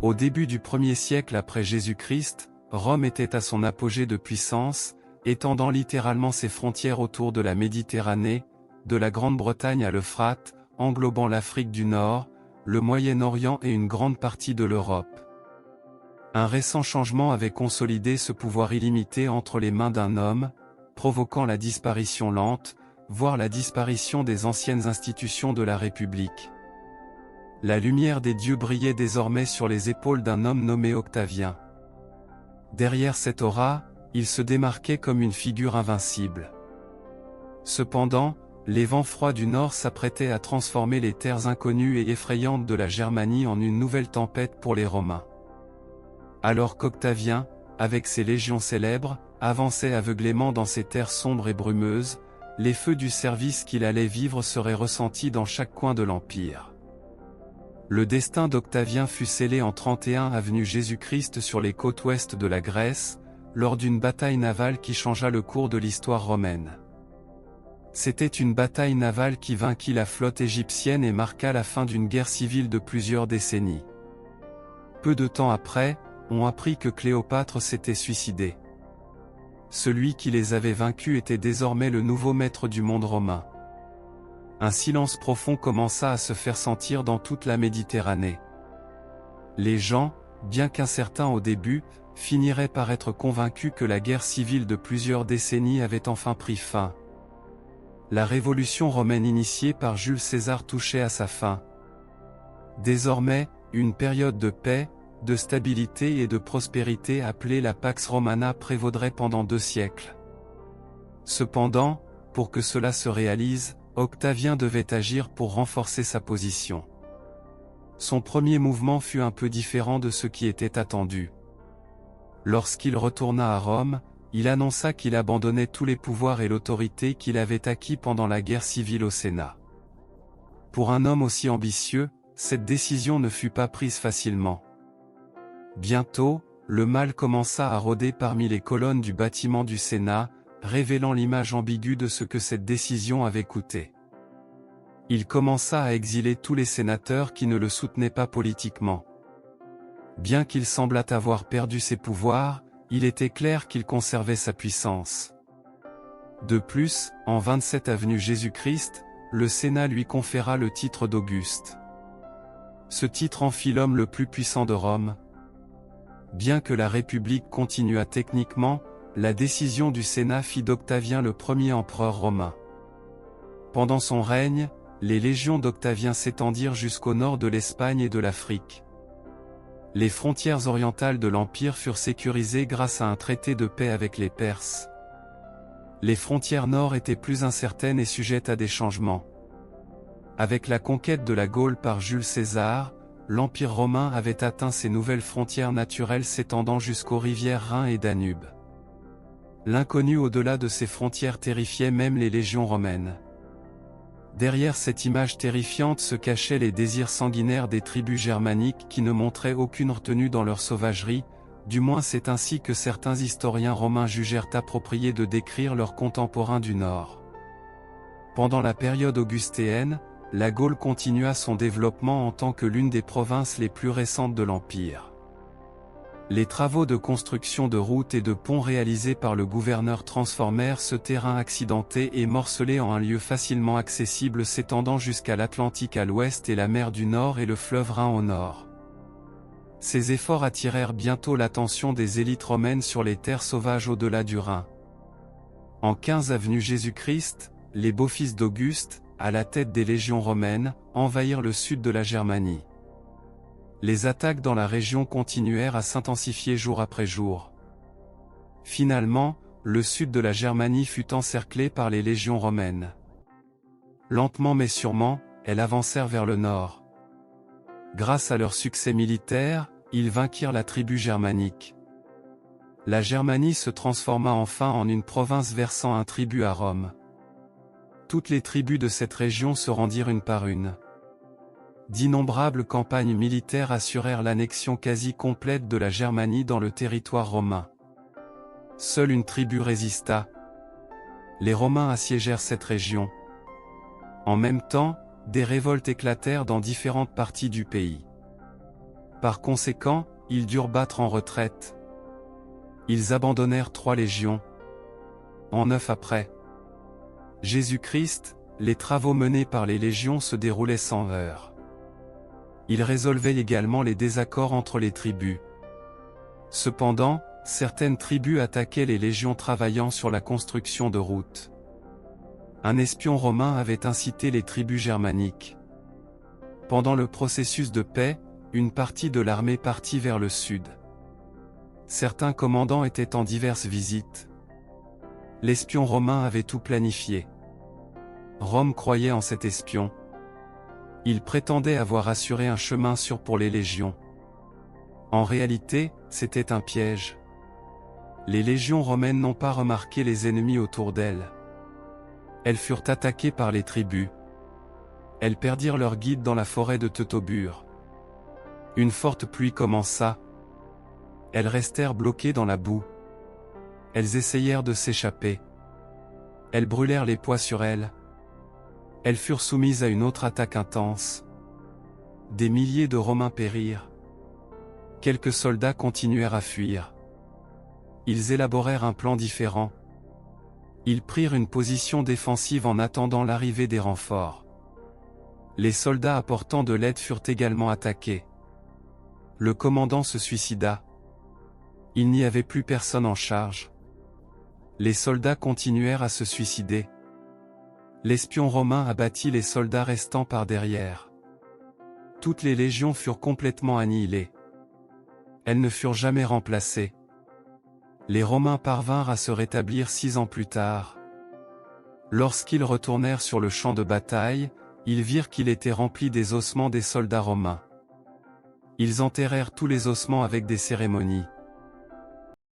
Au début du 1er siècle après Jésus-Christ, Rome était à son apogée de puissance, étendant littéralement ses frontières autour de la Méditerranée, de la Grande-Bretagne à l'Euphrate, englobant l'Afrique du Nord, le Moyen-Orient et une grande partie de l'Europe. Un récent changement avait consolidé ce pouvoir illimité entre les mains d'un homme, provoquant la disparition lente, voire la disparition des anciennes institutions de la République. La lumière des dieux brillait désormais sur les épaules d'un homme nommé Octavien. Derrière cette aura, il se démarquait comme une figure invincible. Cependant, les vents froids du nord s'apprêtaient à transformer les terres inconnues et effrayantes de la Germanie en une nouvelle tempête pour les Romains. Alors qu'Octavien, avec ses légions célèbres, avançait aveuglément dans ces terres sombres et brumeuses, les feux du service qu'il allait vivre seraient ressentis dans chaque coin de l'Empire. Le destin d'Octavien fut scellé en 31 avenue Jésus-Christ sur les côtes ouest de la Grèce, lors d'une bataille navale qui changea le cours de l'histoire romaine. C'était une bataille navale qui vainquit la flotte égyptienne et marqua la fin d'une guerre civile de plusieurs décennies. Peu de temps après, on apprit que Cléopâtre s'était suicidé. Celui qui les avait vaincus était désormais le nouveau maître du monde romain. Un silence profond commença à se faire sentir dans toute la Méditerranée. Les gens, bien qu'incertains au début, finiraient par être convaincus que la guerre civile de plusieurs décennies avait enfin pris fin. La révolution romaine initiée par Jules César touchait à sa fin. Désormais, une période de paix, de stabilité et de prospérité appelée la Pax Romana prévaudrait pendant 2 siècles. Cependant, pour que cela se réalise, Octavien devait agir pour renforcer sa position. Son premier mouvement fut un peu différent de ce qui était attendu. Lorsqu'il retourna à Rome, il annonça qu'il abandonnait tous les pouvoirs et l'autorité qu'il avait acquis pendant la guerre civile au Sénat. Pour un homme aussi ambitieux, cette décision ne fut pas prise facilement. Bientôt, le mal commença à rôder parmi les colonnes du bâtiment du Sénat, révélant l'image ambiguë de ce que cette décision avait coûté. Il commença à exiler tous les sénateurs qui ne le soutenaient pas politiquement. Bien qu'il semblât avoir perdu ses pouvoirs, il était clair qu'il conservait sa puissance. De plus, en 27 avenue Jésus-Christ, le Sénat lui conféra le titre d'Auguste. Ce titre en fit l'homme le plus puissant de Rome. Bien que la République continuât techniquement, la décision du Sénat fit d'Octavien le premier empereur romain. Pendant son règne, les légions d'Octavien s'étendirent jusqu'au nord de l'Espagne et de l'Afrique. Les frontières orientales de l'Empire furent sécurisées grâce à un traité de paix avec les Perses. Les frontières nord étaient plus incertaines et sujettes à des changements. Avec la conquête de la Gaule par Jules César, l'Empire romain avait atteint ses nouvelles frontières naturelles s'étendant jusqu'aux rivières Rhin et Danube. L'inconnu au-delà de ces frontières terrifiait même les légions romaines. Derrière cette image terrifiante se cachaient les désirs sanguinaires des tribus germaniques qui ne montraient aucune retenue dans leur sauvagerie, du moins c'est ainsi que certains historiens romains jugèrent approprié de décrire leurs contemporains du Nord. Pendant la période augustéenne, la Gaule continua son développement en tant que l'une des provinces les plus récentes de l'Empire. Les travaux de construction de routes et de ponts réalisés par le gouverneur transformèrent ce terrain accidenté et morcelé en un lieu facilement accessible s'étendant jusqu'à l'Atlantique à l'ouest et la mer du Nord et le fleuve Rhin au nord. Ces efforts attirèrent bientôt l'attention des élites romaines sur les terres sauvages au-delà du Rhin. En 15 avenue Jésus-Christ, les beaux-fils d'Auguste, à la tête des légions romaines, envahirent le sud de la Germanie. Les attaques dans la région continuèrent à s'intensifier jour après jour. Finalement, le sud de la Germanie fut encerclé par les légions romaines. Lentement mais sûrement, elles avancèrent vers le nord. Grâce à leur succès militaire, ils vainquirent la tribu germanique. La Germanie se transforma enfin en une province versant un tribut à Rome. Toutes les tribus de cette région se rendirent une par une. D'innombrables campagnes militaires assurèrent l'annexion quasi complète de la Germanie dans le territoire romain. Seule une tribu résista. Les Romains assiégèrent cette région. En même temps, des révoltes éclatèrent dans différentes parties du pays. Par conséquent, ils durent battre en retraite. Ils abandonnèrent 3 légions. En 9 après Jésus-Christ, les travaux menés par les légions se déroulaient sans heurts. Ils résolvaient également les désaccords entre les tribus. Cependant, certaines tribus attaquaient les légions travaillant sur la construction de routes. Un espion romain avait incité les tribus germaniques. Pendant le processus de paix, une partie de l'armée partit vers le sud. Certains commandants étaient en diverses visites. L'espion romain avait tout planifié. Rome croyait en cet espion. Il prétendait avoir assuré un chemin sûr pour les légions. En réalité, c'était un piège. Les légions romaines n'ont pas remarqué les ennemis autour d'elles. Elles furent attaquées par les tribus. Elles perdirent leur guide dans la forêt de Teutoburg. Une forte pluie commença. Elles restèrent bloquées dans la boue. Elles essayèrent de s'échapper. Elles brûlèrent les pois sur elles. Elles furent soumises à une autre attaque intense. Des milliers de Romains périrent. Quelques soldats continuèrent à fuir. Ils élaborèrent un plan différent. Ils prirent une position défensive en attendant l'arrivée des renforts. Les soldats apportant de l'aide furent également attaqués. Le commandant se suicida. Il n'y avait plus personne en charge. Les soldats continuèrent à se suicider. L'espion romain abattit les soldats restants par derrière. Toutes les légions furent complètement annihilées. Elles ne furent jamais remplacées. Les Romains parvinrent à se rétablir 6 ans plus tard. Lorsqu'ils retournèrent sur le champ de bataille, ils virent qu'il était rempli des ossements des soldats romains. Ils enterrèrent tous les ossements avec des cérémonies.